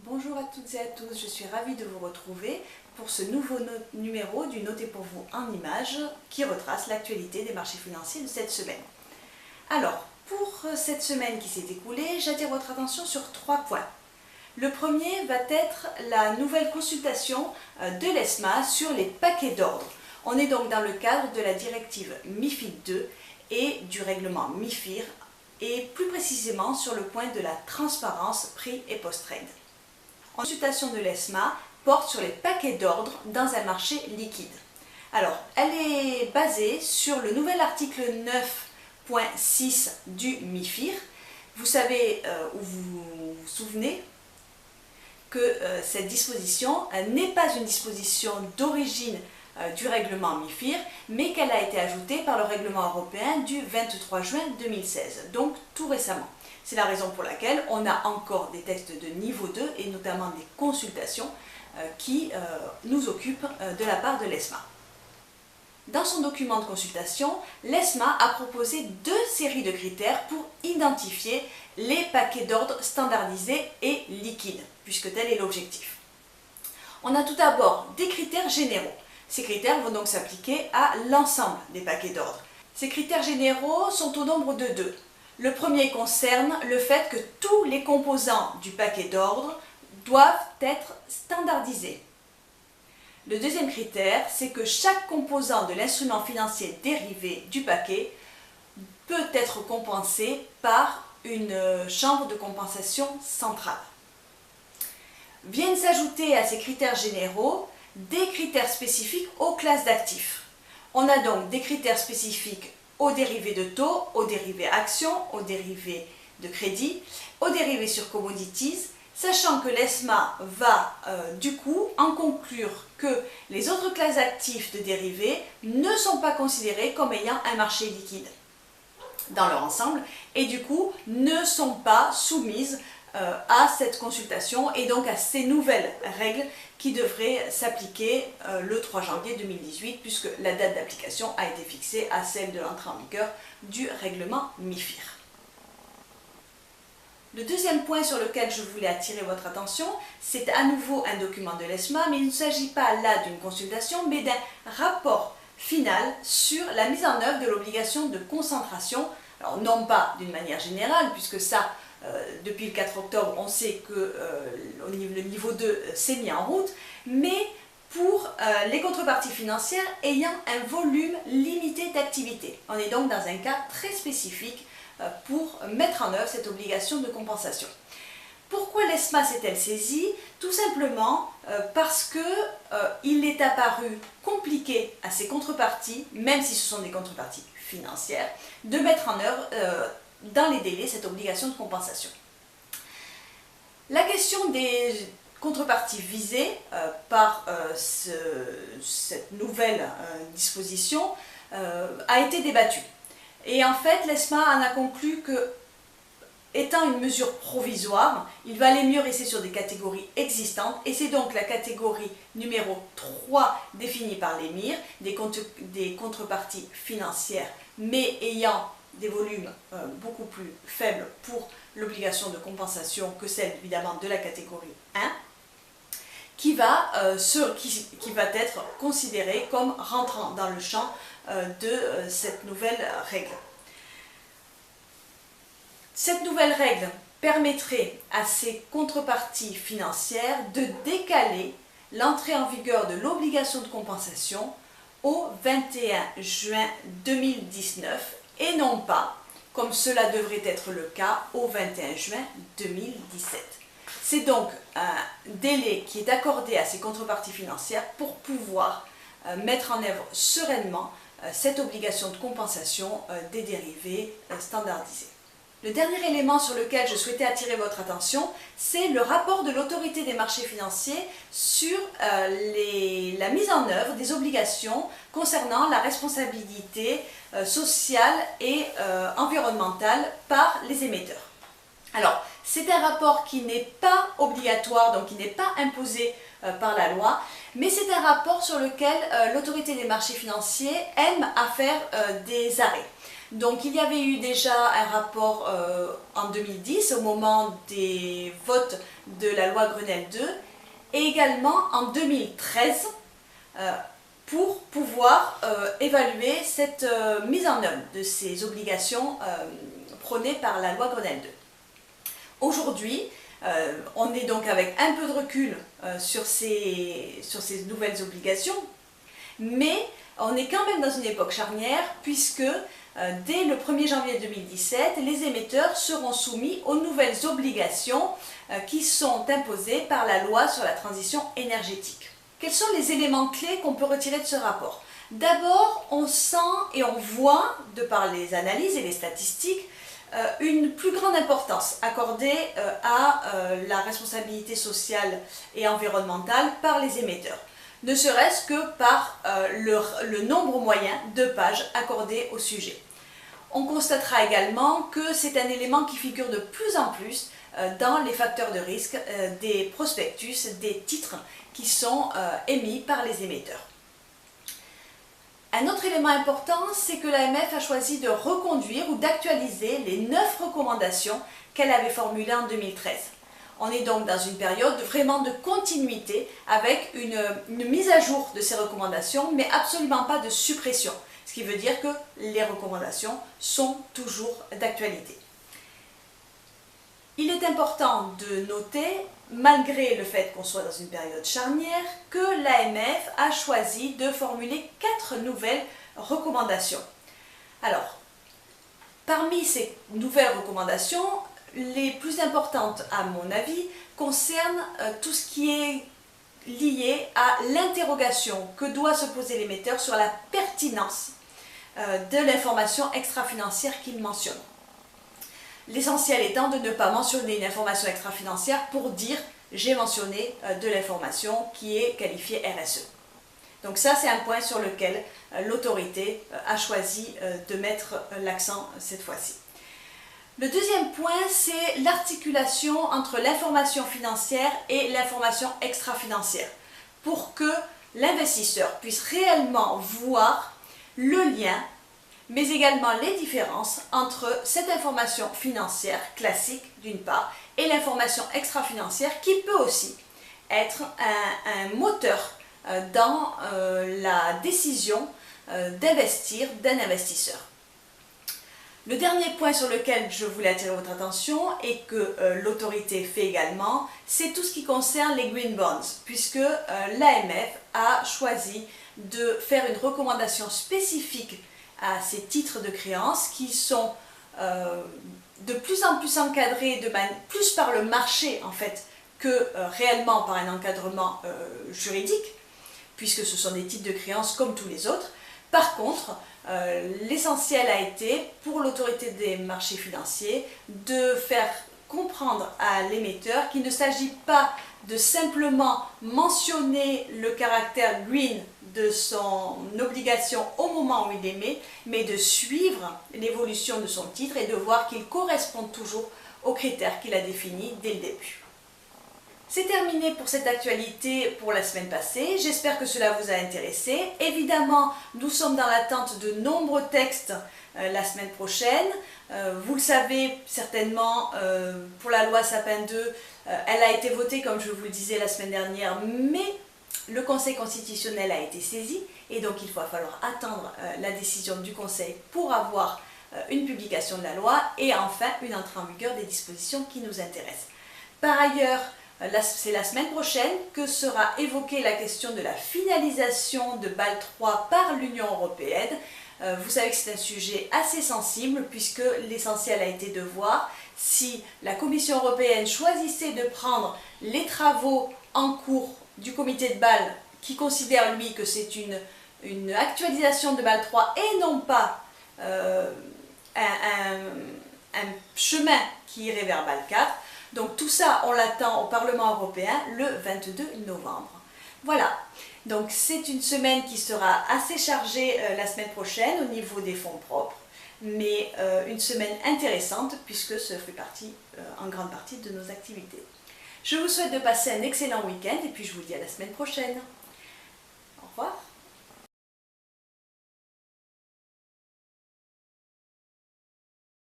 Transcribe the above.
Bonjour à toutes et à tous, je suis ravie de vous retrouver pour ce nouveau numéro du Noté pour vous en images qui retrace l'actualité des marchés financiers de cette semaine. Alors, pour cette semaine qui s'est écoulée, j'attire votre attention sur 3 points. Le premier va être la nouvelle consultation de l'ESMA sur les paquets d'ordre. On est donc dans le cadre de la directive MiFID II et du règlement MiFIR et plus précisément sur le point de la transparence prix et post-trade. La consultation de l'ESMA porte sur les paquets d'ordre dans un marché liquide. Alors, elle est basée sur le nouvel article 9.6 du MiFIR. Vous savez, ou vous vous souvenez, que cette disposition n'est pas une disposition d'origine du règlement MiFIR, mais qu'elle a été ajoutée par le règlement européen du 23 juin 2016, donc tout récemment. C'est la raison pour laquelle on a encore des textes de niveau 2 et notamment des consultations qui nous occupent de la part de l'ESMA. Dans son document de consultation, l'ESMA a proposé 2 séries de critères pour identifier les paquets d'ordre standardisés et liquides, puisque tel est l'objectif. On a tout d'abord des critères généraux. Ces critères vont donc s'appliquer à l'ensemble des paquets d'ordre. Ces critères généraux sont au nombre de 2. Le premier concerne le fait que tous les composants du paquet d'ordre doivent être standardisés. Le deuxième critère, c'est que chaque composant de l'instrument financier dérivé du paquet peut être compensé par une chambre de compensation centrale. Viennent s'ajouter à ces critères généraux des critères spécifiques aux classes d'actifs. On a donc des critères spécifiques aux dérivés de taux, aux dérivés actions, aux dérivés de crédit, aux dérivés sur commodities, sachant que l'ESMA va du coup en conclure que les autres classes d'actifs de dérivés ne sont pas considérées comme ayant un marché liquide dans leur ensemble et du coup ne sont pas soumises à cette consultation et donc à ces nouvelles règles qui devraient s'appliquer le 3 janvier 2018 puisque la date d'application a été fixée à celle de l'entrée en vigueur du règlement MiFIR. Le deuxième point sur lequel je voulais attirer votre attention, c'est à nouveau un document de l'ESMA, mais il ne s'agit pas là d'une consultation, mais d'un rapport final sur la mise en œuvre de l'obligation de concentration. Alors non pas d'une manière générale, puisque ça, depuis le 4 octobre, on sait que le niveau 2 s'est mis en route, mais pour les contreparties financières ayant un volume limité d'activité. On est donc dans un cas très spécifique pour mettre en œuvre cette obligation de compensation. Pourquoi l'ESMA s'est-elle saisie? Tout simplement parce qu'il est apparu compliqué à ces contreparties, même si ce sont des contreparties financières, de mettre en œuvre dans les délais cette obligation de compensation. La question des contreparties visées par cette nouvelle disposition a été débattue. Et en fait, l'ESMA en a conclu que, étant une mesure provisoire, il valait mieux rester sur des catégories existantes, et c'est donc la catégorie numéro 3 définie par l'EMIR, des contreparties financières, mais ayant des volumes beaucoup plus faibles pour l'obligation de compensation que celle évidemment de la catégorie 1, qui va être considérée comme rentrant dans le champ de cette nouvelle règle. Cette nouvelle règle permettrait à ces contreparties financières de décaler l'entrée en vigueur de l'obligation de compensation au 21 juin 2019 et non pas, comme cela devrait être le cas, au 21 juin 2017. C'est donc un délai qui est accordé à ces contreparties financières pour pouvoir mettre en œuvre sereinement cette obligation de compensation des dérivés standardisés. Le dernier élément sur lequel je souhaitais attirer votre attention, c'est le rapport de l'autorité des marchés financiers sur la mise en œuvre des obligations concernant la responsabilité sociale et environnementale par les émetteurs. Alors, c'est un rapport qui n'est pas obligatoire, donc qui n'est pas imposé par la loi, mais c'est un rapport sur lequel l'autorité des marchés financiers aime à faire des arrêts. Donc il y avait eu déjà un rapport en 2010 au moment des votes de la loi Grenelle 2 et également en 2013 pour pouvoir évaluer cette mise en œuvre de ces obligations prônées par la loi Grenelle 2. Aujourd'hui, on est donc avec un peu de recul sur ces nouvelles obligations, mais on est quand même dans une époque charnière puisque dès le 1er janvier 2017, les émetteurs seront soumis aux nouvelles obligations qui sont imposées par la loi sur la transition énergétique. Quels sont les éléments clés qu'on peut retirer de ce rapport? D'abord, on sent et on voit, de par les analyses et les statistiques, une plus grande importance accordée à la responsabilité sociale et environnementale par les émetteurs, ne serait-ce que par le nombre moyen de pages accordées au sujet. On constatera également que c'est un élément qui figure de plus en plus dans les facteurs de risque des prospectus, des titres qui sont émis par les émetteurs. Un autre élément important, c'est que l'AMF a choisi de reconduire ou d'actualiser les 9 recommandations qu'elle avait formulées en 2013. On est donc dans une période vraiment de continuité avec une mise à jour de ces recommandations, mais absolument pas de suppression, ce qui veut dire que les recommandations sont toujours d'actualité. Il est important de noter, malgré le fait qu'on soit dans une période charnière, que l'AMF a choisi de formuler 4 nouvelles recommandations. Alors, parmi ces nouvelles recommandations, les plus importantes à mon avis concernent tout ce qui est lié à l'interrogation que doit se poser l'émetteur sur la pertinence de l'information extra-financière qu'il mentionne. L'essentiel étant de ne pas mentionner une information extra-financière pour dire « j'ai mentionné de l'information qui est qualifiée RSE ». Donc ça, c'est un point sur lequel l'autorité a choisi de mettre l'accent cette fois-ci. Le deuxième point, c'est l'articulation entre l'information financière et l'information extra-financière pour que l'investisseur puisse réellement voir le lien mais également les différences entre cette information financière classique d'une part et l'information extra-financière qui peut aussi être un moteur dans la décision d'investir d'un investisseur. Le dernier point sur lequel je voulais attirer votre attention et que l'autorité fait également, c'est tout ce qui concerne les green bonds, puisque l'AMF a choisi de faire une recommandation spécifique à ces titres de créance qui sont de plus en plus encadrés plus par le marché en fait que réellement par un encadrement juridique, puisque ce sont des titres de créance comme tous les autres. Par contre, l'essentiel a été pour l'autorité des marchés financiers de faire comprendre à l'émetteur qu'il ne s'agit pas de simplement mentionner le caractère green de son obligation au moment où il émet, mais de suivre l'évolution de son titre et de voir qu'il correspond toujours aux critères qu'il a définis dès le début. C'est terminé pour cette actualité pour la semaine passée. J'espère que cela vous a intéressé. Évidemment, nous sommes dans l'attente de nombreux textes la semaine prochaine. Vous le savez certainement, pour la loi Sapin 2, elle a été votée, comme je vous le disais la semaine dernière, mais le Conseil constitutionnel a été saisi et donc il va falloir attendre la décision du Conseil pour avoir une publication de la loi et enfin une entrée en vigueur des dispositions qui nous intéressent. Par ailleurs, c'est la semaine prochaine que sera évoquée la question de la finalisation de Bâle 3 par l'Union européenne. Vous savez que c'est un sujet assez sensible puisque l'essentiel a été de voir si la Commission européenne choisissait de prendre les travaux en cours du comité de Bâle qui considère lui que c'est une actualisation de Bâle 3 et non pas un chemin qui irait vers Bâle 4. Donc tout ça, on l'attend au Parlement européen le 22 novembre. Voilà, donc c'est une semaine qui sera assez chargée la semaine prochaine au niveau des fonds propres, mais une semaine intéressante puisque ça fait partie en grande partie de nos activités. Je vous souhaite de passer un excellent week-end et puis je vous dis à la semaine prochaine.